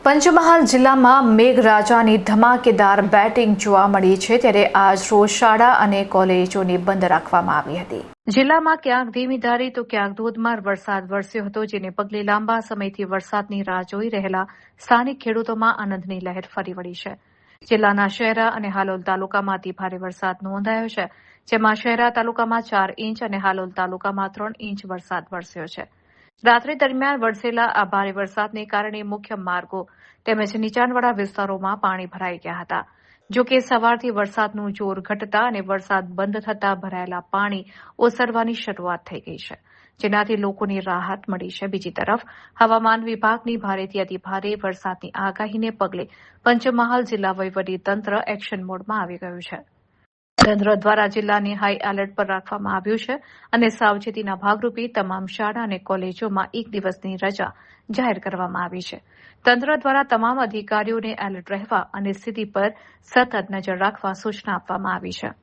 પંચમહાલ જિલ્લામાં મેઘરાજાની ધમાકેદાર બેટિંગ જોવા મળી છે ત્યારે આજ રોજ શાળા અને કોલેજોને બંધ રાખવામાં આવી હતી। જિલ્લામાં ક્યાંક ધીમી ધારી તો ક્યાંક ધોધમાર વરસાદ વરસ્યો હતો, જેને પગલે લાંબા સમયથી વરસાદની રાહ જોઈ રહેલા સ્થાનિક ખેડૂતોમાં આનંદની લહેર ફરી વળી છે। જિલ્લાના શહેરા અને હાલોલ તાલુકામાં અતિ ભારે વરસાદ નોંધાયો છે, જેમાં શહેરા તાલુકામાં 4 ઇંચ અને હાલોલ તાલુકામાં 3 ઇંચ વરસાદ વરસ્યો છે। રાત્રિ દરમિયાન વરસેલા આ ભારે વરસાદને કારણે મુખ્ય માર્ગો તેમજ નીચાણવાળા વિસ્તારોમાં પાણી ભરાઈ ગયા હતા। જો કે સવારથી વરસાદનું જોર ઘટતા અને વરસાદ બંધ થતાં ભરાયેલા પાણી ઓસરવાની શરૂઆત થઈ ગઈ છે, જેનાથી લોકોને રાહત મળી છે। બીજી તરફ હવામાન વિભાગની ભારેથી અતિ ભારે વરસાદની આગાહીને પગલે પંચમહાલ જિલ્લા વહીવટી તંત્ર એક્શન મોડમાં આવી ગયું છે। તંત્ર દ્વારા જિલ્લાને હાઈ એલર્ટ પર રાખવામાં આવ્યું છે અને સાવચેતીના ભાગરૂપે તમામ શાળા અને કોલેજોમાં 1 દિવસની રજા જાહેર કરવામાં આવી છે। તંત્ર દ્વારા તમામ અધિકારીઓને એલર્ટ રહેવા અને સ્થિતિ પર સતત નજર રાખવા સૂચના આપવામાં આવી છે।